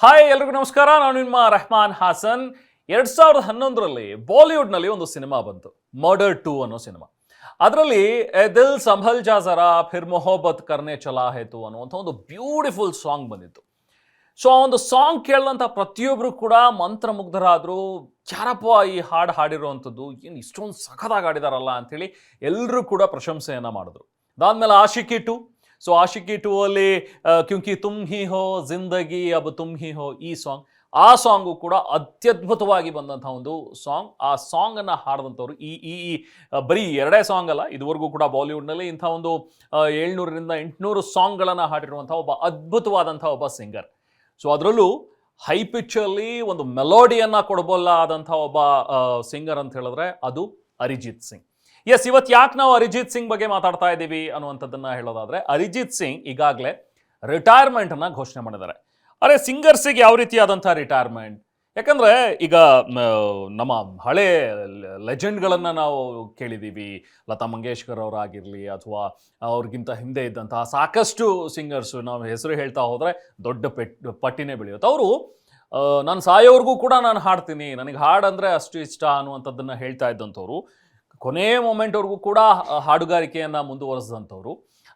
Hi ಎಲ್ರಿಗೂ ನಮಸ್ಕಾರ. ನಾನು ನಿಮ್ಮ ರೆಹಮಾನ್ ಹಾಸನ್. 2011ರಲ್ಲಿ ಬಾಲಿವುಡ್ನಲ್ಲಿ ಒಂದು ಸಿನಿಮಾ ಬಂತು, ಮರ್ಡರ್ 2 ಅನ್ನೋ ಸಿನಿಮಾ. ಅದರಲ್ಲಿ ದಿಲ್ ಸಂಭಲ್ ಜಾ ಜರಾ ಫಿರ್ ಮೊಹಬ್ಬತ್ ಕರ್ನೆ ಚಲಾ ಹೈ ತು ಅನ್ನುವಂಥ ಒಂದು ಬ್ಯೂಟಿಫುಲ್ ಸಾಂಗ್ ಬಂದಿತ್ತು. ಸೊ ಆ ಒಂದು ಸಾಂಗ್ ಕೇಳಿದಂಥ ಪ್ರತಿಯೊಬ್ಬರು ಕೂಡ ಮಂತ್ರಮುಗ್ಧರಾದರು. ಯಾರಪ್ಪ ಈ ಹಾಡು ಹಾಡಿರುವಂಥದ್ದು, ಏನು ಇಷ್ಟೊಂದು ಸಖತ್ತಾಗಿ ಆಡಿದಾರಲ್ಲ ಅಂಥೇಳಿ ಎಲ್ಲರೂ ಕೂಡ ಪ್ರಶಂಸೆಯನ್ನು ಮಾಡಿದ್ರು. ಅದಾದಮೇಲೆ ಆಶಿಕಿ 2. ಸೊ ಆಶಿಕಿ 2 ಅಲ್ಲಿ ಕ್ಯೂಂಕಿ ತುಮ್ ಹಿ ಹೋ ಜಿಂದಗಿ ಅಬ್ ತುಮ್ ಹಿ ಹೋ ಈ ಸಾಂಗ್, ಆ ಸಾಂಗು ಕೂಡ ಅತ್ಯದ್ಭುತವಾಗಿ ಬಂದಂಥ ಒಂದು ಸಾಂಗ್. ಆ ಸಾಂಗನ್ನು ಹಾಡಿದಂಥವ್ರು ಈ ಈ ಈ ಬರೀ ಎರಡೇ ಸಾಂಗ್ ಅಲ್ಲ, ಇದುವರೆಗೂ ಕೂಡ ಬಾಲಿವುಡ್ನಲ್ಲಿ ಇಂಥ ಒಂದು 700ರಿಂದ 800 ಸಾಂಗ್ಗಳನ್ನು ಹಾಡಿರುವಂಥ ಒಬ್ಬ ಅದ್ಭುತವಾದಂಥ ಒಬ್ಬ ಸಿಂಗರ್. ಸೊ ಅದರಲ್ಲೂ ಹೈ ಪಿಚ್ಚಲ್ಲಿ ಒಂದು ಮೆಲೋಡಿಯನ್ನು ಕೊಡಬಲ್ಲಾದಂಥ ಒಬ್ಬ ಸಿಂಗರ್ ಅಂತ ಹೇಳಿದ್ರೆ ಅದು ಅರಿಜಿತ್ ಸಿಂಗ್. ಎಸ್, ಇವತ್ತು ಯಾಕೆ ನಾವು ಅರಿಜಿತ್ ಸಿಂಗ್ ಬಗ್ಗೆ ಮಾತಾಡ್ತಾ ಇದ್ದೀವಿ ಅನ್ನುವಂಥದ್ದನ್ನ ಹೇಳೋದಾದ್ರೆ, ಅರಿಜಿತ್ ಸಿಂಗ್ ಈಗಾಗಲೇ ರಿಟೈರ್ಮೆಂಟನ್ನು ಘೋಷಣೆ ಮಾಡಿದ್ದಾರೆ. ಅರೆ, ಸಿಂಗರ್ಸಿಗೆ ಯಾವ ರೀತಿಯಾದಂಥ ರಿಟೈರ್ಮೆಂಟ್? ಯಾಕಂದರೆ ಈಗ ನಮ್ಮ ಹಳೆ ಲೆಜೆಂಡ್ಗಳನ್ನು ನಾವು ಕೇಳಿದ್ದೀವಿ. ಲತಾ ಮಂಗೇಶ್ಕರ್ ಅವರಾಗಿರಲಿ ಅಥವಾ ಅವ್ರಿಗಿಂತ ಹಿಂದೆ ಇದ್ದಂತಹ ಸಾಕಷ್ಟು ಸಿಂಗರ್ಸು, ನಾವು ಹೆಸರು ಹೇಳ್ತಾ ಹೋದರೆ ದೊಡ್ಡ ಪಟ್ಟಿನೇ ಬೆಳೆಯುತ್ತೆ. ಅವರು ನಾನು ಸಾಯೋವರೆಗೂ ಕೂಡ ನಾನು ಹಾಡ್ತೀನಿ, ನನಗೆ ಹಾಡಂದರೆ ಅಷ್ಟು ಇಷ್ಟ ಅನ್ನುವಂಥದ್ದನ್ನು ಹೇಳ್ತಾ ಇದ್ದಂಥವ್ರು. ಕೊನೆ ಮೊಮೆಂಟ್ವರೆಗೂ ಕೂಡ ಹಾಡುಗಾರಿಕೆಯನ್ನು ಮುಂದುವರೆಸಿದಂಥವ್ರು.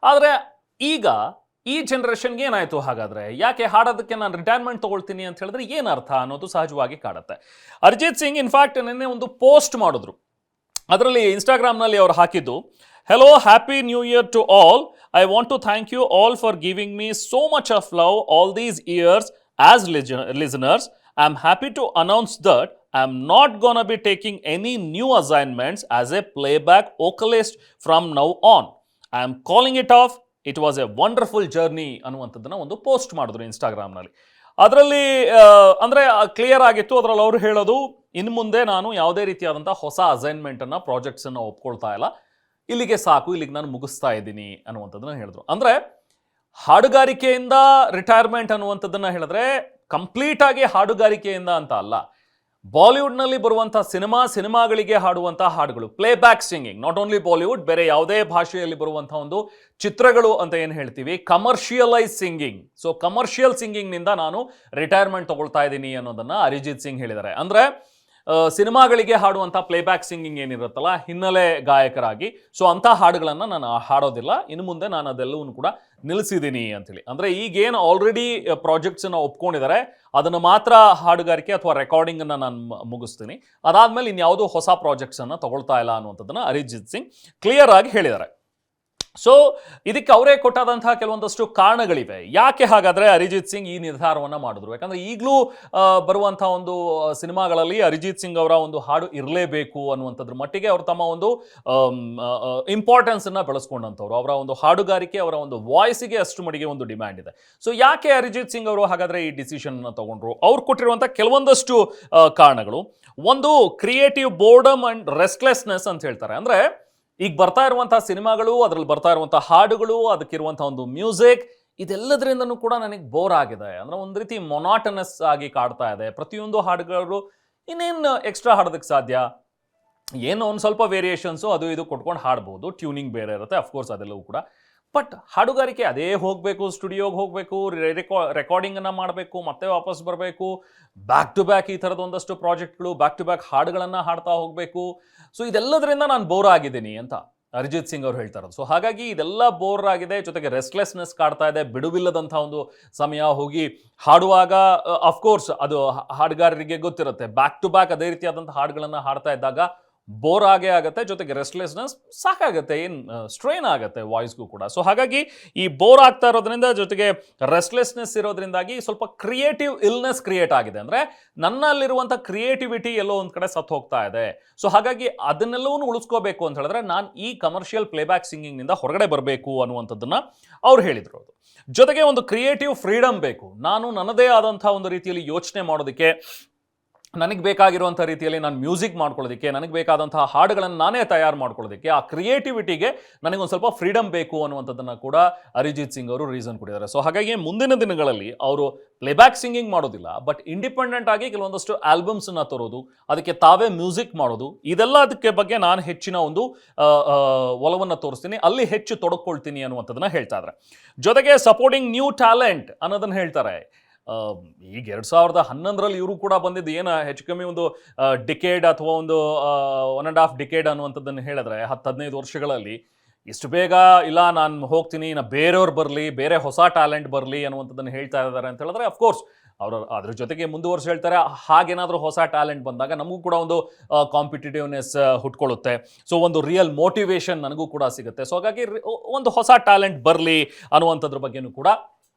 ಆದರೆ ಈಗ ಈ ಜನ್ರೇಷನ್ಗೆ ಏನಾಯಿತು ಹಾಗಾದರೆ? ಯಾಕೆ ಹಾಡೋದಕ್ಕೆ ನಾನು ರಿಟೈರ್ಮೆಂಟ್ ತೊಗೊಳ್ತೀನಿ ಅಂತ ಹೇಳಿದ್ರೆ ಏನು ಅರ್ಥ ಅನ್ನೋದು ಸಹಜವಾಗಿ ಕಾಡುತ್ತೆ. ಅರಿಜಿತ್ ಸಿಂಗ್ ಇನ್ಫ್ಯಾಕ್ಟ್ ನಿನ್ನೆ ಒಂದು ಪೋಸ್ಟ್ ಮಾಡಿದ್ರು. ಅದರಲ್ಲಿ ಇನ್ಸ್ಟಾಗ್ರಾಮ್ನಲ್ಲಿ ಅವರು ಹಾಕಿದ್ದು, hello, happy new year to all. I want to thank you all for giving me so much of love all these years as listeners. I am happy to announce that I am not gonna be taking any new assignments as a playback vocalist from now on. I am calling it off. It was a wonderful journey ಅನ್ನುವಂಥದ್ದನ್ನು ಒಂದು post ಮಾಡಿದ್ರು ಇನ್ಸ್ಟಾಗ್ರಾಮ್ನಲ್ಲಿ. ಅದರಲ್ಲಿ ಅಂದರೆ clear ಆಗಿತ್ತು. ಅದರಲ್ಲಿ ಅವರು ಹೇಳೋದು, ಇನ್ನು ಮುಂದೆ ನಾನು ಯಾವುದೇ ರೀತಿಯಾದಂಥ ಹೊಸ ಅಸೈನ್ಮೆಂಟನ್ನು, ಪ್ರಾಜೆಕ್ಟ್ಸನ್ನು ಒಪ್ಕೊಳ್ತಾ ಇಲ್ಲ, ಇಲ್ಲಿಗೆ ಸಾಕು, ಇಲ್ಲಿಗೆ ನಾನು ಮುಗಿಸ್ತಾ ಇದ್ದೀನಿ ಅನ್ನುವಂಥದ್ದನ್ನು ಹೇಳಿದ್ರು. ಅಂದರೆ ಹಾಡುಗಾರಿಕೆಯಿಂದ ರಿಟೈರ್ಮೆಂಟ್ ಅನ್ನುವಂಥದ್ದನ್ನು ಹೇಳಿದ್ರೆ ಕಂಪ್ಲೀಟಾಗಿ ಹಾಡುಗಾರಿಕೆಯಿಂದ ಅಂತ ಅಲ್ಲ. ಬಾಲಿವುಡ್ನಲ್ಲಿ ಬರುವಂಥ ಸಿನಿಮಾಗಳಿಗೆ ಹಾಡುವಂಥ ಹಾಡುಗಳು, playback singing, not only Bollywood, ಬೇರೆ ಯಾವುದೇ ಭಾಷೆಯಲ್ಲಿ ಬರುವಂಥ ಒಂದು ಚಿತ್ರಗಳು ಅಂತ ಏನು ಹೇಳ್ತೀವಿ, ಕಮರ್ಷಿಯಲೈಸ್ ಸಿಂಗಿಂಗ್. ಸೊ ಕಮರ್ಷಿಯಲ್ ಸಿಂಗಿಂಗ್ನಿಂದ ನಾನು ರಿಟೈರ್ಮೆಂಟ್ ತಗೊಳ್ತಾ ಇದ್ದೀನಿ ಅನ್ನೋದನ್ನು ಅರಿಜಿತ್ ಸಿಂಗ್ ಹೇಳಿದ್ದಾರೆ. ಅಂದರೆ ಸಿನಿಮಾಗಳಿಗೆ ಹಾಡುವಂಥ ಪ್ಲೇಬ್ಯಾಕ್ ಸಿಂಗಿಂಗ್ ಏನಿರುತ್ತಲ್ಲ, ಹಿನ್ನೆಲೆ ಗಾಯಕರಾಗಿ, ಸೊ ಅಂಥ ಹಾಡುಗಳನ್ನು ನಾನು ಹಾಡೋದಿಲ್ಲ, ಇನ್ನು ಮುಂದೆ ನಾನು ಅದೆಲ್ಲವೂ ಕೂಡ ನಿಲ್ಲಿಸಿದ್ದೀನಿ ಅಂತೇಳಿ. ಅಂದರೆ ಈಗೇನು ಆಲ್ರೆಡಿ ಪ್ರಾಜೆಕ್ಟ್ಸನ್ನು ಒಪ್ಕೊಂಡಿದ್ದಾರೆ ಅದನ್ನು ಮಾತ್ರ ಹಾಡುಗಾರಿಕೆ ಅಥವಾ ರೆಕಾರ್ಡಿಂಗನ್ನು ನಾನು ಮುಗಿಸ್ತೀನಿ, ಅದಾದಮೇಲೆ ಇನ್ಯಾವುದೋ ಹೊಸ ಪ್ರಾಜೆಕ್ಟ್ಸನ್ನು ತಗೊಳ್ತಾ ಇಲ್ಲ ಅನ್ನುವಂಥದ್ದನ್ನು ಅರಿಜಿತ್ ಸಿಂಗ್ ಕ್ಲಿಯರ್ ಆಗಿ ಹೇಳಿದ್ದಾರೆ. ಸೊ ಇದಕ್ಕೆ ಅವರೇ ಕೊಟ್ಟಾದಂತಹ ಕೆಲವೊಂದಷ್ಟು ಕಾರಣಗಳಿವೆ. ಯಾಕೆ ಹಾಗಾದರೆ ಅರಿಜಿತ್ ಸಿಂಗ್ ಈ ನಿರ್ಧಾರವನ್ನು ಮಾಡಿದ್ರು? ಯಾಕಂದರೆ ಈಗಲೂ ಬರುವಂಥ ಒಂದು ಸಿನಿಮಾಗಳಲ್ಲಿ ಅರಿಜಿತ್ ಸಿಂಗ್ ಅವರ ಒಂದು ಹಾಡು ಇರಲೇಬೇಕು ಅನ್ನುವಂಥದ್ರ ಮಟ್ಟಿಗೆ ಅವರು ತಮ್ಮ ಒಂದು ಇಂಪಾರ್ಟೆನ್ಸನ್ನು ಬೆಳೆಸ್ಕೊಂಡಂಥವ್ರು. ಅವರ ಒಂದು ಹಾಡುಗಾರಿಕೆ, ಅವರ ಒಂದು ವಾಯ್ಸಿಗೆ ಅಷ್ಟು ಮಟ್ಟಿಗೆ ಒಂದು ಡಿಮ್ಯಾಂಡ್ ಇದೆ. ಸೊ ಯಾಕೆ ಅರಿಜಿತ್ ಸಿಂಗ್ ಅವರು ಹಾಗಾದರೆ ಈ ಡಿಸಿಷನ್ನ ತಗೊಂಡ್ರು? ಅವ್ರು ಕೊಟ್ಟಿರುವಂಥ ಕೆಲವೊಂದಷ್ಟು ಕಾರಣಗಳು. ಒಂದು, ಕ್ರಿಯೇಟಿವ್ ಬೋರ್ಡಮ್ ಆ್ಯಂಡ್ ರೆಸ್ಟ್ಲೆಸ್ನೆಸ್ ಅಂತ ಹೇಳ್ತಾರೆ. ಅಂದರೆ ಈಗ ಬರ್ತಾ ಇರುವಂಥ ಸಿನಿಮಾಗಳು, ಅದರಲ್ಲಿ ಬರ್ತಾ ಇರುವಂಥ ಹಾಡುಗಳು, ಅದಕ್ಕಿರುವಂಥ ಒಂದು ಮ್ಯೂಸಿಕ್, ಇದೆಲ್ಲದರಿಂದನೂ ಕೂಡ ನನಗೆ ಬೋರ್ ಆಗಿದೆ. ಅಂದರೆ ಒಂದು ರೀತಿ ಮೊನಾಟನಸ್ ಆಗಿ ಕಾಡ್ತಾ ಇದೆ. ಪ್ರತಿಯೊಂದು ಹಾಡುಗಳು ಇನ್ನೇನು ಎಕ್ಸ್ಟ್ರಾ ಹಾಡೋದಕ್ಕೆ ಸಾಧ್ಯ? ಏನೋ ಒಂದು ಸ್ವಲ್ಪ ವೇರಿಯೇಷನ್ಸು ಅದು ಇದು ಕೊಟ್ಕೊಂಡು ಹಾಡ್ಬೋದು, ಟ್ಯೂನಿಂಗ್ ಬೇರೆ ಇರುತ್ತೆ ಅಫ್ಕೋರ್ಸ್, ಅದೆಲ್ಲವೂ ಕೂಡ. ಬಟ್ ಹಾಡುಗಾರಿಕೆ ಅದೇ ಹೋಗಬೇಕು, ಸ್ಟುಡಿಯೋಗೆ ಹೋಗಬೇಕು, ರೆಕಾರ್ಡಿಂಗನ್ನು ಮಾಡಬೇಕು, ಮತ್ತೆ ವಾಪಸ್ ಬರಬೇಕು, ಬ್ಯಾಕ್ ಟು ಬ್ಯಾಕ್ ಈ ಥರದ ಒಂದಷ್ಟು ಪ್ರಾಜೆಕ್ಟ್ಗಳು, ಬ್ಯಾಕ್ ಟು ಬ್ಯಾಕ್ ಹಾಡುಗಳನ್ನು ಹಾಡ್ತಾ ಹೋಗಬೇಕು. ಸೊ ಇದೆಲ್ಲದರಿಂದ ನಾನು ಬೋರ್ ಆಗಿದ್ದೀನಿ ಅಂತ ಅರಿಜಿತ್ ಸಿಂಗ್ ಅವರು ಹೇಳ್ತಾ ಇರೋದು. ಸೊ ಹಾಗಾಗಿ ಇದೆಲ್ಲ ಬೋರ್ ಆಗಿದೆ, ಜೊತೆಗೆ ರೆಸ್ಟ್ಲೆಸ್ನೆಸ್ ಕಾಡ್ತಾ ಇದೆ, ಬಿಡುವಿಲ್ಲದಂಥ ಒಂದು ಸಮಯ. ಹೋಗಿ ಹಾಡುವಾಗ ಅಫ್ಕೋರ್ಸ್ ಅದು ಹಾಡುಗಾರರಿಗೆ ಗೊತ್ತಿರುತ್ತೆ, ಬ್ಯಾಕ್ ಟು ಬ್ಯಾಕ್ ಅದೇ ರೀತಿಯಾದಂಥ ಹಾಡುಗಳನ್ನು ಹಾಡ್ತಾ ಇದ್ದಾಗ ಬೋರ್ ಆಗೇ ಆಗುತ್ತೆ, ಜೊತೆಗೆ ರೆಸ್ಟ್ಲೆಸ್ನೆಸ್ ಸಾಕಾಗುತ್ತೆ, ಏನು ಸ್ಟ್ರೈನ್ ಆಗುತ್ತೆ ವಾಯ್ಸ್ಗೂ ಕೂಡ. ಸೊ ಹಾಗಾಗಿ ಈ ಬೋರ್ ಆಗ್ತಾ ಇರೋದ್ರಿಂದ, ಜೊತೆಗೆ ರೆಸ್ಟ್ಲೆಸ್ನೆಸ್ ಇರೋದ್ರಿಂದಾಗಿ ಸ್ವಲ್ಪ ಕ್ರಿಯೇಟಿವ್ ಇಲ್ನೆಸ್ ಕ್ರಿಯೇಟ್ ಆಗಿದೆ. ಅಂದರೆ ನನ್ನಲ್ಲಿರುವಂಥ ಕ್ರಿಯೇಟಿವಿಟಿ ಎಲ್ಲೋ ಒಂದು ಕಡೆ ಸತ್ತು ಹೋಗ್ತಾ ಇದೆ. ಸೊ ಹಾಗಾಗಿ ಅದನ್ನೆಲ್ಲವೂ ಉಳಿಸ್ಕೋಬೇಕು ಅಂತ ಹೇಳಿದ್ರೆ ನಾನು ಈ ಕಮರ್ಷಿಯಲ್ ಪ್ಲೇಬ್ಯಾಕ್ ಸಿಂಗಿಂಗ್ನಿಂದ ಹೊರಗಡೆ ಬರಬೇಕು ಅನ್ನುವಂಥದ್ದನ್ನು ಅವ್ರು ಹೇಳಿದರು. ಅದು ಜೊತೆಗೆ ಒಂದು ಕ್ರಿಯೇಟಿವ್ ಫ್ರೀಡಮ್ ಬೇಕು. ನಾನು ನನ್ನದೇ ಆದಂಥ ಒಂದು ರೀತಿಯಲ್ಲಿ ಯೋಚನೆ ಮಾಡೋದಕ್ಕೆ, ನನಗೆ ಬೇಕಾಗಿರುವಂಥ ರೀತಿಯಲ್ಲಿ ನಾನು ಮ್ಯೂಸಿಕ್ ಮಾಡ್ಕೊಳ್ಳೋದಕ್ಕೆ, ನನಗೆ ಬೇಕಾದಂತಹ ಹಾಡುಗಳನ್ನು ನಾನೇ ತಯಾರು ಮಾಡ್ಕೊಳ್ಳೋದಕ್ಕೆ, ಆ ಕ್ರಿಯೇಟಿವಿಟಿಗೆ ನನಗೊಂದು ಸ್ವಲ್ಪ ಫ್ರೀಡಮ್ ಬೇಕು ಅನ್ನುವಂಥದ್ದನ್ನು ಕೂಡ ಅರಿಜಿತ್ ಸಿಂಗ್ ಅವರು ರೀಸನ್ ಕೊಟ್ಟಿದ್ದಾರೆ. ಸೊ ಹಾಗಾಗಿ ಮುಂದಿನ ದಿನಗಳಲ್ಲಿ ಅವರು ಪ್ಲೇಬ್ಯಾಕ್ ಸಿಂಗಿಂಗ್ ಮಾಡೋದಿಲ್ಲ, ಬಟ್ ಇಂಡಿಪೆಂಡೆಂಟ್ ಆಗಿ ಕೆಲವೊಂದಷ್ಟು ಆಲ್ಬಮ್ಸನ್ನು ತರೋದು, ಅದಕ್ಕೆ ತಾವೇ ಮ್ಯೂಸಿಕ್ ಮಾಡೋದು, ಇದೆಲ್ಲ ಅದಕ್ಕೆ ಬಗ್ಗೆ ನಾನು ಹೆಚ್ಚಿನ ಒಂದು ಒಲವನ್ನು ತೋರಿಸ್ತೀನಿ, ಅಲ್ಲಿ ಹೆಚ್ಚು ತೊಡಕೊಳ್ತೀನಿ ಅನ್ನುವಂಥದ್ದನ್ನು ಹೇಳ್ತಾ ಇದ್ದಾರೆ. ಜೊತೆಗೆ ಸಪೋರ್ಟಿಂಗ್ ನ್ಯೂ ಟ್ಯಾಲೆಂಟ್ ಅನ್ನೋದನ್ನು ಹೇಳ್ತಾರೆ. ಈಗ 2011ರಲ್ಲಿ ಇವರು ಕೂಡ ಬಂದಿದ್ದು ಏನು ಹೆಚ್ಚು ಕಮ್ಮಿ ಒಂದು ಡಿಕೇಡ್ ಅಥವಾ ಒಂದು 1.5 ಡಿಕೇಡ್ ಅನ್ನುವಂಥದ್ದನ್ನು ಹೇಳಿದ್ರೆ 10-15 ವರ್ಷಗಳಲ್ಲಿ ಇಷ್ಟು ಬೇಗ ಇಲ್ಲ ನಾನು ಹೋಗ್ತೀನಿ, ಇನ್ನು ಬೇರೆಯವ್ರು ಬರಲಿ, ಬೇರೆ ಹೊಸ ಟ್ಯಾಲೆಂಟ್ ಬರಲಿ ಅನ್ನುವಂಥದ್ದನ್ನು ಹೇಳ್ತಾ ಇದ್ದಾರೆ ಅಂತ ಹೇಳಿದ್ರೆ ಅಫ್ಕೋರ್ಸ್ ಅವರು ಅದ್ರ ಜೊತೆಗೆ ಮುಂದುವರ್ಸಿ ಹೇಳ್ತಾರೆ. ಹಾಗೇನಾದರೂ ಹೊಸ ಟ್ಯಾಲೆಂಟ್ ಬಂದಾಗ ನಮಗೂ ಕೂಡ ಒಂದು ಕಾಂಪಿಟೇಟಿವ್ನೆಸ್ ಹುಟ್ಕೊಳ್ಳುತ್ತೆ. ಸೊ ಒಂದು ರಿಯಲ್ ಮೋಟಿವೇಶನ್ ನನಗೂ ಕೂಡ ಸಿಗುತ್ತೆ. ಸೊ ಹಾಗಾಗಿ ಒಂದು ಹೊಸ ಟ್ಯಾಲೆಂಟ್ ಬರಲಿ ಅನ್ನುವಂಥದ್ರ ಬಗ್ಗೆನೂ ಕೂಡ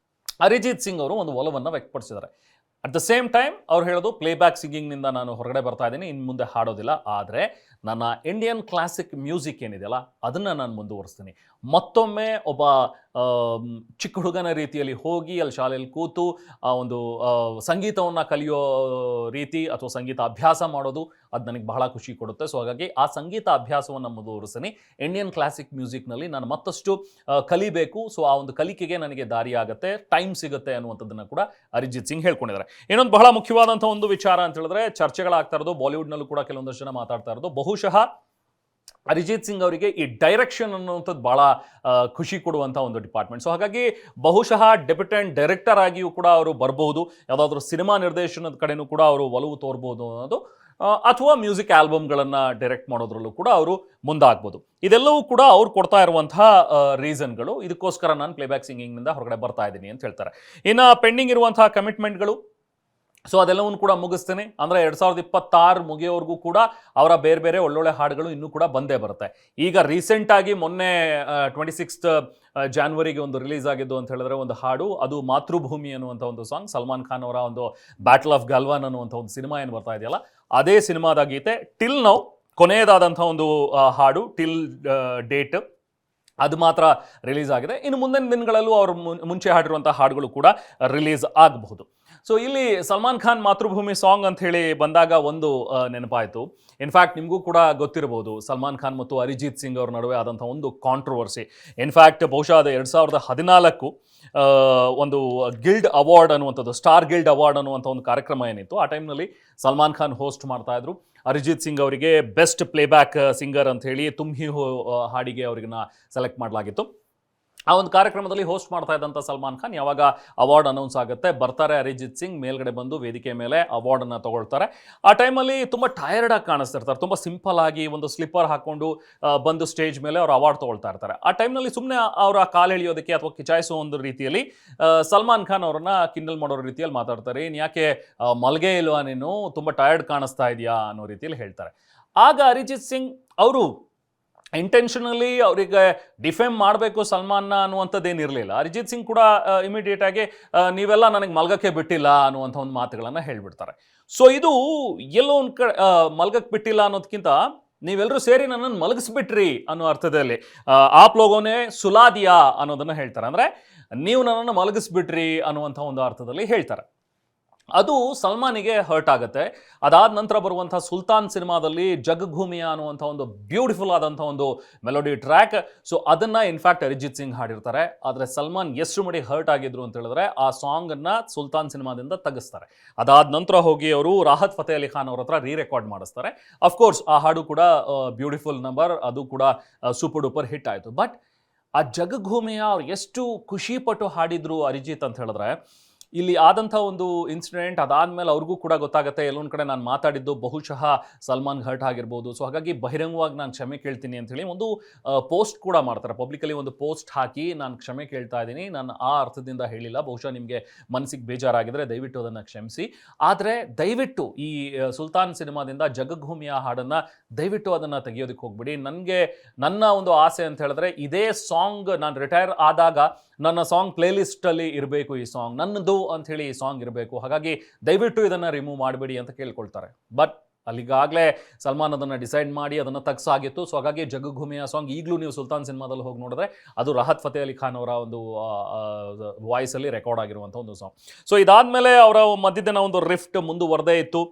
ಅರಿಜಿತ್ ಸಿಂಗ್ ಅವರು ಒಂದು ಒಲವನ್ನು ವ್ಯಕ್ತಪಡಿಸಿದ್ದಾರೆ. ಅಟ್ ದ ಸೇಮ್ ಟೈಮ್ ಅವ್ರು ಹೇಳೋದು ಪ್ಲೇಬ್ಯಾಕ್ ಸಿಂಗಿಂಗ್ನಿಂದ ನಾನು ಹೊರಗಡೆ ಬರ್ತಾ ಇದ್ದೀನಿ, ಇನ್ನು ಮುಂದೆ ಹಾಡೋದಿಲ್ಲ, ಆದರೆ ನನ್ನ ಇಂಡಿಯನ್ ಕ್ಲಾಸಿಕ್ ಮ್ಯೂಸಿಕ್ ಏನಿದೆಯಲ್ಲ ಅದನ್ನು ನಾನು ಮುಂದುವರಿಸ್ತೀನಿ. ಮತ್ತೊಮ್ಮೆ ಒಬ್ಬ ಚಿಕ್ಕ ಹುಡುಗನ ರೀತಿಯಲ್ಲಿ ಹೋಗಿ ಅಲ್ಲಿ ಶಾಲೆಯಲ್ಲಿ ಕೂತು ಆ ಒಂದು ಸಂಗೀತವನ್ನು ಕಲಿಯೋ ರೀತಿ ಅಥವಾ ಸಂಗೀತ ಅಭ್ಯಾಸ ಮಾಡೋದು ಅದು ನನಗೆ ಬಹಳ ಖುಷಿ ಕೊಡುತ್ತೆ. ಸೊ ಹಾಗಾಗಿ ಆ ಸಂಗೀತ ಅಭ್ಯಾಸವನ್ನು ಮುಂದುವರಿಸ್ತೀನಿ. ಇಂಡಿಯನ್ ಕ್ಲಾಸಿಕ್ ಮ್ಯೂಸಿಕ್ನಲ್ಲಿ ನಾನು ಮತ್ತಷ್ಟು ಕಲಿಬೇಕು. ಸೊ ಆ ಒಂದು ಕಲಿಕೆಗೆ ನನಗೆ ದಾರಿ ಆಗುತ್ತೆ, ಟೈಮ್ ಸಿಗುತ್ತೆ ಅನ್ನುವಂಥದ್ದನ್ನು ಕೂಡ ಅರಿಜಿತ್ ಸಿಂಗ್ ಹೇಳ್ಕೊಂಡಿದ್ದಾರೆ. ಇನ್ನೊಂದು ಬಹಳ ಮುಖ್ಯವಾದಂಥ ಒಂದು ವಿಚಾರ ಅಂತ ಹೇಳಿದ್ರೆ ಚರ್ಚೆಗಳಾಗ್ತಾ ಇರೋದು, ಬಾಲಿವುಡ್ನಲ್ಲೂ ಕೂಡ ಕೆಲವೊಂದಷ್ಟು ಜನ ಮಾತಾಡ್ತಾ ಇರೋದು, ಬಹುಶಃ ಅರಿಜಿತ್ ಸಿಂಗ್ ಅವರಿಗೆ ಈ ಡೈರೆಕ್ಷನ್ ಅನ್ನುವಂಥದ್ದು ಭಾಳ ಖುಷಿ ಕೊಡುವಂಥ ಒಂದು ಡಿಪಾರ್ಟ್ಮೆಂಟ್. ಸೊ ಹಾಗಾಗಿ ಬಹುಶಃ ಡೆಬ್ಯೂಟೆಂಟ್ ಡೈರೆಕ್ಟರ್ ಆಗಿಯೂ ಕೂಡ ಅವರು ಬರಬಹುದು, ಯಾವುದಾದ್ರೂ ಸಿನಿಮಾ ನಿರ್ದೇಶನದ ಕಡೆನೂ ಕೂಡ ಅವರು ಒಲವು ತೋರ್ಬೋದು ಅನ್ನೋದು, ಅಥವಾ ಮ್ಯೂಸಿಕ್ ಆಲ್ಬಮ್ಗಳನ್ನು ಡೈರೆಕ್ಟ್ ಮಾಡೋದ್ರಲ್ಲೂ ಕೂಡ ಅವರು ಮುಂದಾಗ್ಬೋದು. ಇದೆಲ್ಲವೂ ಕೂಡ ಅವ್ರು ಕೊಡ್ತಾ ಇರುವಂತಹ ರೀಸನ್ಗಳು. ಇದಕ್ಕೋಸ್ಕರ ನಾನು ಪ್ಲೇಬ್ಯಾಕ್ ಸಿಂಗಿಂಗ್ನಿಂದ ಹೊರಗಡೆ ಬರ್ತಾ ಇದ್ದೀನಿ ಅಂತ ಹೇಳ್ತಾರೆ. ಇನ್ನು ಪೆಂಡಿಂಗ್ ಇರುವಂತಹ ಕಮಿಟ್ಮೆಂಟ್ಗಳು, ಸೊ ಅದೆಲ್ಲವನ್ನು ಕೂಡ ಮುಗಿಸ್ತೇನೆ ಅಂದರೆ 2026 ಮುಗಿಯೋವರೆಗೂ ಕೂಡ ಅವರ ಬೇರೆ ಬೇರೆ ಒಳ್ಳೊಳ್ಳೆ ಹಾಡುಗಳು ಇನ್ನೂ ಕೂಡ ಬಂದೇ ಬರುತ್ತೆ. ಈಗ ರೀಸೆಂಟಾಗಿ ಮೊನ್ನೆ 26 ಜಾನ್ವರಿಗೆ ಒಂದು ರಿಲೀಸ್ ಆಗಿದ್ದು ಅಂತ ಹೇಳಿದ್ರೆ ಒಂದು ಹಾಡು, ಅದು ಮಾತೃಭೂಮಿ ಅನ್ನುವಂಥ ಒಂದು ಸಾಂಗ್, ಸಲ್ಮಾನ್ ಖಾನ್ ಅವರ ಒಂದು ಬ್ಯಾಟಲ್ ಆಫ್ ಗಲ್ವಾನ್ ಅನ್ನುವಂಥ ಒಂದು ಸಿನಿಮಾ ಏನು ಬರ್ತಾ ಇದೆಯಲ್ಲ ಅದೇ ಸಿನಿಮಾದ ಗೀತೆ. ಟಿಲ್ ನೌ ಕೊನೆಯದಾದಂಥ ಒಂದು ಹಾಡು, ಟಿಲ್ ಡೇಟ್ ಅದು ಮಾತ್ರ ರಿಲೀಸ್ ಆಗಿದೆ. ಇನ್ನು ಮುಂದಿನ ದಿನಗಳಲ್ಲೂ ಅವರು ಮುಂಚೆ ಹಾಡಿರುವಂಥ ಹಾಡುಗಳು ಕೂಡ ರಿಲೀಸ್ ಆಗಬಹುದು. ಸೊ ಇಲ್ಲಿ ಸಲ್ಮಾನ್ ಖಾನ್ ಮಾತೃಭೂಮಿ ಸಾಂಗ್ ಅಂತ ಹೇಳಿ ಬಂದಾಗ ಒಂದು ನೆನಪಾಯಿತು. ಇನ್ಫ್ಯಾಕ್ಟ್ ನಿಮಗೂ ಕೂಡ ಗೊತ್ತಿರಬಹುದು, ಸಲ್ಮಾನ್ ಖಾನ್ ಮತ್ತು ಅರಿಜಿತ್ ಸಿಂಗ್ ಅವ್ರ ನಡುವೆ ಆದಂಥ ಒಂದು ಕಾಂಟ್ರವರ್ಸಿ. ಇನ್ಫ್ಯಾಕ್ಟ್ ಬಹುಶಃ ಅದು 2014 ಒಂದು ಗಿಲ್ಡ್ ಅವಾರ್ಡ್ ಅನ್ನುವಂಥದ್ದು, ಸ್ಟಾರ್ ಗಿಲ್ಡ್ ಅವಾರ್ಡ್ ಅನ್ನುವಂಥ ಒಂದು ಕಾರ್ಯಕ್ರಮ ಏನಿತ್ತು, ಆ ಟೈಮ್ನಲ್ಲಿ ಸಲ್ಮಾನ್ ಖಾನ್ ಹೋಸ್ಟ್ ಮಾಡ್ತಾ ಇದ್ರು. ಅರಿಜಿತ್ ಸಿಂಗ್ ಅವರಿಗೆ ಬೆಸ್ಟ್ ಪ್ಲೇಬ್ಯಾಕ್ ಸಿಂಗರ್ ಅಂತ ಹೇಳಿ ತುಮ್ ಹಿ ಹೋ ಹಾಡಿಗೆ ಅವ್ರಿಗನ್ನ ಸೆಲೆಕ್ಟ್ ಮಾಡಲಾಗಿತ್ತು. ಆ ಒಂದು ಕಾರ್ಯಕ್ರಮದಲ್ಲಿ ಹೋಸ್ಟ್ ಮಾಡ್ತಾ ಇದ್ದಂಥ ಸಲ್ಮಾನ್ ಖಾನ್ ಯಾವಾಗ ಅವಾರ್ಡ್ ಅನೌನ್ಸ್ ಆಗುತ್ತೆ ಬರ್ತಾರೆ ಅರಿಜಿತ್ ಸಿಂಗ್ ಮೇಲ್ಗಡೆ ಬಂದು ವೇದಿಕೆ ಮೇಲೆ ಅವಾರ್ಡನ್ನು ತಗೊಳ್ತಾರೆ. ಆ ಟೈಮಲ್ಲಿ ತುಂಬ ಟಯರ್ಡ್ ಆಗಿ ಕಾಣಿಸ್ತಿರ್ತಾರೆ, ತುಂಬ ಸಿಂಪಲ್ ಆಗಿ ಒಂದು ಸ್ಲಿಪ್ಪರ್ ಹಾಕ್ಕೊಂಡು ಬಂದು ಸ್ಟೇಜ್ ಮೇಲೆ ಅವರು ಅವಾರ್ಡ್ ತೊಗೊಳ್ತಾ ಇರ್ತಾರೆ. ಆ ಟೈಮ್ನಲ್ಲಿ ಸುಮ್ಮನೆ ಅವರ ಕಾಲು ಎಳೆಯೋದಕ್ಕೆ ಅಥವಾ ಕಿಚಾಯಿಸೋ ಒಂದು ರೀತಿಯಲ್ಲಿ ಸಲ್ಮಾನ್ ಖಾನ್ ಅವರನ್ನ ಕಿಂಡಲ್ ಮಾಡೋ ರೀತಿಯಲ್ಲಿ ಮಾತಾಡ್ತಾರೆ. ಇನ್ನು ಯಾಕೆ ಮಲ್ಗೆ ಇಲ್ವಾ ನೀನು, ತುಂಬ ಟಯರ್ಡ್ ಕಾಣಿಸ್ತಾ ಇದೆಯಾ ಅನ್ನೋ ರೀತಿಯಲ್ಲಿ ಹೇಳ್ತಾರೆ. ಆಗ ಅರಿಜಿತ್ ಸಿಂಗ್ ಅವರು ಇಂಟೆನ್ಷನಲಿ ಅವರಿಗೆ ಡಿಫೇಮ್ ಮಾಡಬೇಕು ಸಲ್ಮಾನ್ನ ಅನ್ನುವಂಥದ್ದೇನಿರಲಿಲ್ಲ. ಅರಿಜಿತ್ ಸಿಂಗ್ ಕೂಡ ಇಮಿಡಿಯೇಟ್ ಆಗಿ ನೀವೆಲ್ಲ ನನಗೆ ಮಲ್ಗಕ್ಕೆ ಬಿಟ್ಟಿಲ್ಲ ಅನ್ನುವಂಥ ಒಂದು ಮಾತುಗಳನ್ನು ಹೇಳಿಬಿಡ್ತಾರೆ. ಸೊ ಇದು ಎಲ್ಲೋ ಒಂದು ಕಡೆ ಮಲ್ಗಕ್ಕೆ ಬಿಟ್ಟಿಲ್ಲ ಅನ್ನೋದಕ್ಕಿಂತ ನೀವೆಲ್ಲರೂ ಸೇರಿ ನನ್ನನ್ನು ಮಲಗಿಸ್ಬಿಟ್ರಿ ಅನ್ನೋ ಅರ್ಥದಲ್ಲಿ ಆಪ್ ಲೋಗೋನೇ ಸುಲಾದಿಯಾ ಅನ್ನೋದನ್ನು ಹೇಳ್ತಾರೆ. ಅಂದರೆ ನೀವು ನನ್ನನ್ನು ಮಲಗಿಸ್ಬಿಟ್ರಿ ಅನ್ನುವಂಥ ಒಂದು ಅರ್ಥದಲ್ಲಿ ಹೇಳ್ತಾರೆ. ಅದು ಸಲ್ಮಾನಿಗೆ ಹರ್ಟ್ ಆಗುತ್ತೆ. ಅದಾದ ನಂತರ ಬರುವಂಥ ಸುಲ್ತಾನ್ ಸಿನಿಮಾದಲ್ಲಿ ಜಗಭೂಮಿಯ ಅನ್ನುವಂಥ ಒಂದು ಬ್ಯೂಟಿಫುಲ್ ಆದಂಥ ಒಂದು ಮೆಲೋಡಿ ಟ್ರ್ಯಾಕ್, ಸೊ ಅದನ್ನು ಇನ್ಫ್ಯಾಕ್ಟ್ ಅರಿಜಿತ್ ಸಿಂಗ್ ಹಾಡಿರ್ತಾರೆ. ಆದರೆ ಸಲ್ಮಾನ್ ಎಷ್ಟು ಮಡಿ ಹರ್ಟ್ ಆಗಿದ್ರು ಅಂತ ಹೇಳಿದ್ರೆ ಆ ಸಾಂಗನ್ನು ಸುಲ್ತಾನ್ ಸಿನಿಮಾದಿಂದ ತೆಗೆಸ್ತಾರೆ. ಅದಾದ ನಂತರ ಹೋಗಿ ಅವರು ರಾಹತ್ ಫತೇ ಅಲಿ ಖಾನ್ ಅವ್ರ ಹತ್ರ ರೆಕಾರ್ಡ್ ಮಾಡಿಸ್ತಾರೆ. ಅಫ್ಕೋರ್ಸ್ ಆ ಹಾಡು ಕೂಡ ಬ್ಯೂಟಿಫುಲ್ ನಂಬರ್, ಅದು ಕೂಡ ಸೂಪರ್ ಡೂಪರ್ ಹಿಟ್ ಆಯಿತು. ಬಟ್ ಆ ಜಗಭೂಮಿಯ ಅವ್ರು ಎಷ್ಟು ಖುಷಿಪಟ್ಟು ಹಾಡಿದ್ರು ಅರಿಜಿತ್ ಅಂತ ಹೇಳಿದ್ರೆ, ಇಲ್ಲಿ ಆದಂಥ ಒಂದು ಇನ್ಸಿಡೆಂಟ್ ಅದಾದಮೇಲೆ ಅವ್ರಿಗೂ ಕೂಡ ಗೊತ್ತಾಗುತ್ತೆ ಎಲ್ಲೊಂದು ಕಡೆ ನಾನು ಮಾತಾಡಿದ್ದು ಬಹುಶಃ ಸಲ್ಮಾನ್ ಹರ್ಟ್ ಆಗಿರ್ಬೋದು. ಸೊ ಹಾಗಾಗಿ ಬಹಿರಂಗವಾಗಿ ನಾನು ಕ್ಷಮೆ ಕೇಳ್ತೀನಿ ಅಂಥೇಳಿ ಒಂದು ಪೋಸ್ಟ್ ಕೂಡ ಮಾಡ್ತಾರೆ. ಪಬ್ಲಿಕಲಿ ಒಂದು ಪೋಸ್ಟ್ ಹಾಕಿ ನಾನು ಕ್ಷಮೆ ಕೇಳ್ತಾ ಇದ್ದೀನಿ, ನಾನು ಆ ಅರ್ಥದಿಂದ ಹೇಳಿಲ್ಲ, ಬಹುಶಃ ನಿಮಗೆ ಮನಸ್ಸಿಗೆ ಬೇಜಾರಾಗಿದ್ದರೆ ದಯವಿಟ್ಟು ಅದನ್ನು ಕ್ಷಮಿಸಿ. ಆದರೆ ದಯವಿಟ್ಟು ಈ ಸುಲ್ತಾನ್ ಸಿನಿಮಾದಿಂದ ಜಗಭೂಮಿಯ ಹಾಡನ್ನು ದಯವಿಟ್ಟು ಅದನ್ನು ತೆಗೆಯೋದಕ್ಕೆ ಹೋಗ್ಬಿಡಿ. ನನಗೆ ನನ್ನ ಒಂದು ಆಸೆ ಅಂತ ಹೇಳಿದ್ರೆ ಇದೇ ಸಾಂಗ್ ನಾನು ರಿಟೈರ್ ಆದಾಗ ನನ್ನ ಸಾಂಗ್ ಪ್ಲೇಲಿಸ್ಟಲ್ಲಿ ಇರಬೇಕು, ಈ ಸಾಂಗ್ ನನ್ನದು ಅಂಥೇಳಿ ಈ ಸಾಂಗ್ ಇರಬೇಕು. ಹಾಗಾಗಿ ದಯವಿಟ್ಟು ಇದನ್ನು ರಿಮೂವ್ ಮಾಡಬೇಡಿ ಅಂತ ಕೇಳ್ಕೊಳ್ತಾರೆ. ಬಟ್ ಅಲ್ಲಿಗಾಗಲೇ ಸಲ್ಮಾನ್ ಅದನ್ನು ಡಿಸೈಡ್ ಮಾಡಿ ಅದನ್ನು ತೆಗ್ಸಾಗಿತ್ತು. ಸೊ ಹಾಗಾಗಿ ಜಗಭೂಮಿಯ ಸಾಂಗ್ ಈಗಲೂ ನೀವು ಸುಲ್ತಾನ್ ಸಿನಿಮಾದಲ್ಲಿ ಹೋಗಿ ನೋಡಿದ್ರೆ ಅದು ರಾಹತ್ ಫತೇ ಅಲಿ ಖಾನ್ ಅವರ ಒಂದು ವಾಯ್ಸಲ್ಲಿ ರೆಕಾರ್ಡ್ ಆಗಿರುವಂಥ ಒಂದು ಸಾಂಗ್. ಸೊ ಇದಾದಮೇಲೆ ಅವರ ಮಧ್ಯದಿನ ಒಂದು ರಿಫ್ಟ್ ಮುಂದುವರೆದೇ ಇತ್ತು.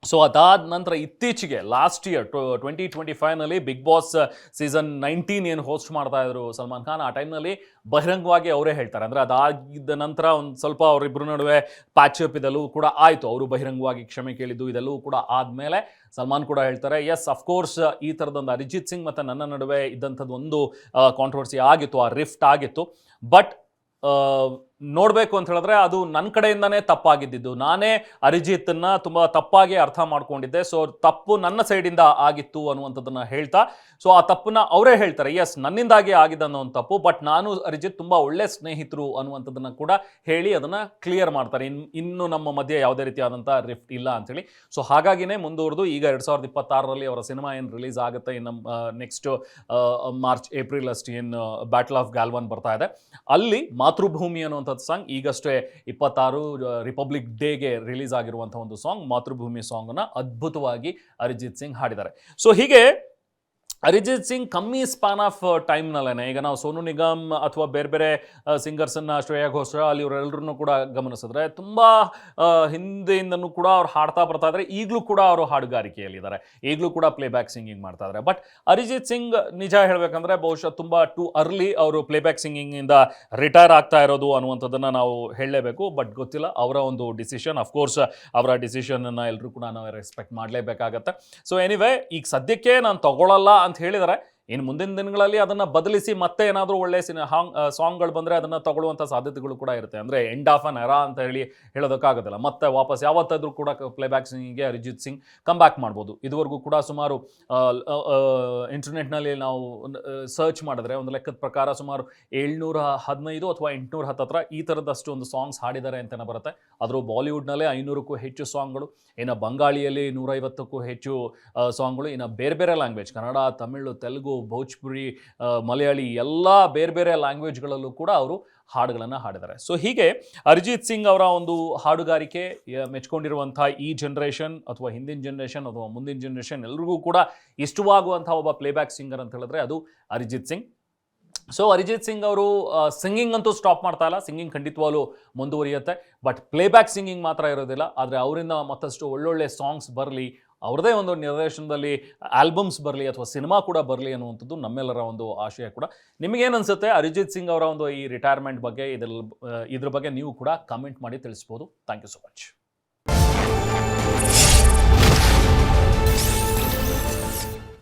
ಸೊ ಅದಾದ ನಂತರ ಇತ್ತೀಚೆಗೆ ಲಾಸ್ಟ್ ಇಯರ್ 2025ನಲ್ಲಿ ಬಿಗ್ ಬಾಸ್ ಸೀಸನ್ 19 ಏನು ಹೋಸ್ಟ್ ಮಾಡ್ತಾ ಇದ್ರು ಸಲ್ಮಾನ್ ಖಾನ್, ಆ ಟೈಮ್ನಲ್ಲಿ ಬಹಿರಂಗವಾಗಿ ಅವರೇ ಹೇಳ್ತಾರೆ. ಅಂದರೆ ಅದಾಗಿದ್ದ ನಂತರ ಒಂದು ಸ್ವಲ್ಪ ಅವರಿಬ್ಬರ ನಡುವೆ ಪ್ಯಾಚಪ್ ಇದೆಲ್ಲವೂ ಕೂಡ ಆಯಿತು. ಅವರು ಬಹಿರಂಗವಾಗಿ ಕ್ಷಮೆ ಕೇಳಿದ್ದು ಇದೆಲ್ಲವೂ ಕೂಡ ಆದಮೇಲೆ ಸಲ್ಮಾನ್ ಕೂಡ ಹೇಳ್ತಾರೆ ಎಸ್ ಅಫ್ಕೋರ್ಸ್ ಈ ಥರದೊಂದು ಅರಿಜಿತ್ ಸಿಂಗ್ ಮತ್ತು ನನ್ನ ನಡುವೆ ಇದ್ದಂಥದ್ದು ಒಂದು ಕಾಂಟ್ರವರ್ಸಿ ಆಗಿತ್ತು, ಆ ರಿಫ್ಟ್ ಆಗಿತ್ತು. ಬಟ್ ನೋಡಬೇಕು ಅಂತ ಹೇಳಿದ್ರೆ ಅದು ನನ್ನ ಕಡೆಯಿಂದನೇ ತಪ್ಪಾಗಿದ್ದು. ನಾನೇ ಅರಿಜಿತ್ನ ತುಂಬ ತಪ್ಪಾಗಿ ಅರ್ಥ ಮಾಡ್ಕೊಂಡಿದ್ದೆ. ಸೊ ತಪ್ಪು ನನ್ನ ಸೈಡಿಂದ ಆಗಿತ್ತು ಅನ್ನುವಂಥದ್ದನ್ನು ಹೇಳ್ತಾ, ಸೊ ಆ ತಪ್ಪನ್ನ ಅವರೇ ಹೇಳ್ತಾರೆ, ಎಸ್ ನನ್ನಿಂದಾಗಿ ಆಗಿದ್ದ ಅನ್ನೋ ಒಂದು ತಪ್ಪು, ಬಟ್ ನಾನು ಅರಿಜಿತ್ ತುಂಬ ಒಳ್ಳೆ ಸ್ನೇಹಿತರು ಅನ್ನುವಂಥದ್ದನ್ನು ಕೂಡ ಹೇಳಿ ಅದನ್ನು ಕ್ಲಿಯರ್ ಮಾಡ್ತಾರೆ. ಇನ್ನು ನಮ್ಮ ಮಧ್ಯೆ ಯಾವುದೇ ರೀತಿಯಾದಂಥ ರಿಫ್ಟ್ ಇಲ್ಲ ಅಂತೇಳಿ. ಸೊ ಹಾಗಾಗಿನೇ ಮುಂದುವರೆದು ಈಗ 2026ರಲ್ಲಿ ಅವರ ಸಿನಿಮಾ ಏನು ರಿಲೀಸ್ ಆಗುತ್ತೆ ಇನ್ನು ನೆಕ್ಸ್ಟ್ ಮಾರ್ಚ್ ಏಪ್ರಿಲ್ ಅಷ್ಟು ಏನು ಬ್ಯಾಟಲ್ ಆಫ್ ಗಾಲ್ವಾನ್ ಬರ್ತಾ ಇದೆ, ಅಲ್ಲಿ ಮಾತೃಭೂಮಿ ಅನ್ನುವಂಥದ್ದು ಸಾಂಗ್ ಈಗಷ್ಟೇ 26 ರಿಪಬ್ಲಿಕ್ ಡೇಗೆ ರಿಲೀಸ್ ಆಗಿರುವಂಥ ಒಂದು ಸಾಂಗ್, ಮಾತೃಭೂಮಿ ಸಾಂಗ್ನ ಅದ್ಭುತವಾಗಿ ಅರಿಜಿತ್ ಸಿಂಗ್ ಹಾಡಿದ್ದಾರೆ. ಸೊ ಹೀಗೆ ಅರಿಜಿತ್ ಸಿಂಗ್ ಕಮ್ಮಿ ಸ್ಪಾನ್ ಆಫ್ ಟೈಮ್ನಲ್ಲೇ, ಈಗ ನಾವು ಸೋನು ನಿಗಮ್ ಅಥವಾ ಬೇರೆ ಬೇರೆ ಸಿಂಗರ್ಸನ್ನು, ಶ್ರೇಯಾ ಘೋಷಾಲ್ ಇವರೆಲ್ಲರನ್ನೂ ಕೂಡ ಗಮನಿಸಿದ್ರೆ ತುಂಬ ಹಿಂದೆಯಿಂದನೂ ಕೂಡ ಅವ್ರು ಹಾಡ್ತಾ ಬರ್ತಾ ಇದ್ದಾರೆ. ಈಗಲೂ ಕೂಡ ಅವರು ಹಾಡುಗಾರಿಕೆಯಲ್ಲಿದ್ದಾರೆ, ಈಗಲೂ ಕೂಡ ಪ್ಲೇಬ್ಯಾಕ್ ಸಿಂಗಿಂಗ್ ಮಾಡ್ತಾ ಇದ್ದಾರೆ. ಬಟ್ ಅರಿಜಿತ್ ಸಿಂಗ್ ನಿಜ ಹೇಳಬೇಕಂದ್ರೆ ಬಹುಶಃ ತುಂಬ ಟು ಅರ್ಲಿ ಅವರು ಪ್ಲೇಬ್ಯಾಕ್ ಸಿಂಗಿಂಗಿಂದ ರಿಟೈರ್ ಆಗ್ತಾ ಇರೋದು ಅನ್ನುವಂಥದ್ದನ್ನು ನಾವು ಹೇಳಲೇಬೇಕು. ಬಟ್ ಗೊತ್ತಿಲ್ಲ, ಅವರ ಒಂದು ಡಿಸಿಷನ್. ಅಫ್ಕೋರ್ಸ್ ಅವರ ಡಿಸಿಷನನ್ನು ಎಲ್ಲರೂ ಕೂಡ ನಾವು ರೆಸ್ಪೆಕ್ಟ್ ಮಾಡಲೇಬೇಕಾಗತ್ತೆ. ಸೊ ಎನಿವೇ, ಈಗ ಸದ್ಯಕ್ಕೆ ನಾನು ತಗೊಳ್ಳಲ್ಲ ಅಂತ ಹೇಳಿದರೆ, ಇನ್ನು ಮುಂದಿನ ದಿನಗಳಲ್ಲಿ ಅದನ್ನು ಬದಲಿಸಿ ಮತ್ತೆ ಏನಾದರೂ ಒಳ್ಳೆ ಸಾಂಗ್ಗಳು ಬಂದರೆ ಅದನ್ನು ತಗೊಳ್ಳುವಂಥ ಸಾಧ್ಯತೆಗಳು ಕೂಡ ಇರುತ್ತೆ. ಅಂದರೆ ಎಂಡ್ ಆಫ್ ಅನ್ ಎರಾ ಅಂತ ಹೇಳೋದಕ್ಕಾಗೋದಿಲ್ಲ. ಮತ್ತೆ ವಾಪಸ್ ಯಾವತ್ತಾದರೂ ಕೂಡ ಪ್ಲೇಬ್ಯಾಕ್ ಸಿಂಗಿಂಗ್ಗೆ ಅರಿಜಿತ್ ಸಿಂಗ್ ಕಮ್ ಬ್ಯಾಕ್ ಮಾಡ್ಬೋದು. ಇದುವರೆಗೂ ಕೂಡ ಸುಮಾರು ಇಂಟರ್ನೆಟ್ನಲ್ಲಿ ನಾವು ಸರ್ಚ್ ಮಾಡಿದ್ರೆ ಒಂದು ಲೆಕ್ಕದ ಪ್ರಕಾರ ಸುಮಾರು 715 ಅಥವಾ 810 ಈ ಥರದಷ್ಟು ಒಂದು ಸಾಂಗ್ಸ್ ಹಾಡಿದ್ದಾರೆ ಅಂತಲೇ ಬರುತ್ತೆ. ಆದರೂ ಬಾಲಿವುಡ್ನಲ್ಲೇ 500ಕ್ಕೂ ಹೆಚ್ಚು ಸಾಂಗ್ಗಳು, ಇನ್ನು ಬಂಗಾಳಿಯಲ್ಲಿ 150ಕ್ಕೂ ಹೆಚ್ಚು ಸಾಂಗ್ಗಳು, ಇನ್ನು ಬೇರೆ ಬೇರೆ ಲ್ಯಾಂಗ್ವೇಜ್, ಕನ್ನಡ, ತಮಿಳು, ತೆಲುಗು, ಭೋಜ್ಪುರಿ, ಮಲಯಾಳಿ ಎಲ್ಲ ಬೇರೆ ಬೇರೆ ಲ್ಯಾಂಗ್ವೇಜ್ಗಳಲ್ಲೂ ಕೂಡ ಅವರು ಹಾಡುಗಳನ್ನು ಹಾಡಿದ್ದಾರೆ. ಸೊ ಹೀಗೆ ಅರಿಜಿತ್ ಸಿಂಗ್ ಅವರ ಒಂದು ಹಾಡುಗಾರಿಕೆ ಮೆಚ್ಕೊಂಡಿರುವಂಥ ಈ ಜನ್ರೇಷನ್ ಅಥವಾ ಹಿಂದಿನ ಜನ್ರೇಷನ್ ಅಥವಾ ಮುಂದಿನ ಜನ್ರೇಷನ್ ಎಲ್ರಿಗೂ ಕೂಡ ಇಷ್ಟವಾಗುವಂಥ ಒಬ್ಬ ಪ್ಲೇಬ್ಯಾಕ್ ಸಿಂಗರ್ ಅಂತ ಹೇಳಿದ್ರೆ ಅದು ಅರಿಜಿತ್ ಸಿಂಗ್. ಸೊ ಅರಿಜಿತ್ ಸಿಂಗ್ ಅವರು ಸಿಂಗಿಂಗ್ ಅಂತೂ ಸ್ಟಾಪ್ ಮಾಡ್ತಾ ಇಲ್ಲ, ಸಿಂಗಿಂಗ್ ಖಂಡಿತವಾಗ್ಲೂ ಮುಂದುವರಿಯುತ್ತೆ. ಬಟ್ ಪ್ಲೇಬ್ಯಾಕ್ ಸಿಂಗಿಂಗ್ ಮಾತ್ರ ಇರೋದಿಲ್ಲ. ಆದರೆ ಅವರಿಂದ ಮತ್ತಷ್ಟು ಒಳ್ಳೊಳ್ಳೆ ಸಾಂಗ್ಸ್ ಬರಲಿ, ಅವ್ರದ್ದೇ ಒಂದು ನಿರ್ದೇಶನದಲ್ಲಿ ಆಲ್ಬಮ್ಸ್ ಬರಲಿ ಅಥವಾ ಸಿನಿಮಾ ಕೂಡ ಬರಲಿ ಅನ್ನುವಂಥದ್ದು ನಮ್ಮೆಲ್ಲರ ಒಂದು ಆಶಯ ಕೂಡ. ನಿಮಗೇನು ಅನಿಸುತ್ತೆ ಅರಿಜಿತ್ ಸಿಂಗ್ ಅವರ ಒಂದು ಈ ರಿಟೈರ್ಮೆಂಟ್ ಬಗ್ಗೆ, ಇದ್ರ ಬಗ್ಗೆ ನೀವು ಕೂಡ ಕಮೆಂಟ್ ಮಾಡಿ ತಿಳಿಸ್ಬೋದು. Thank you so much.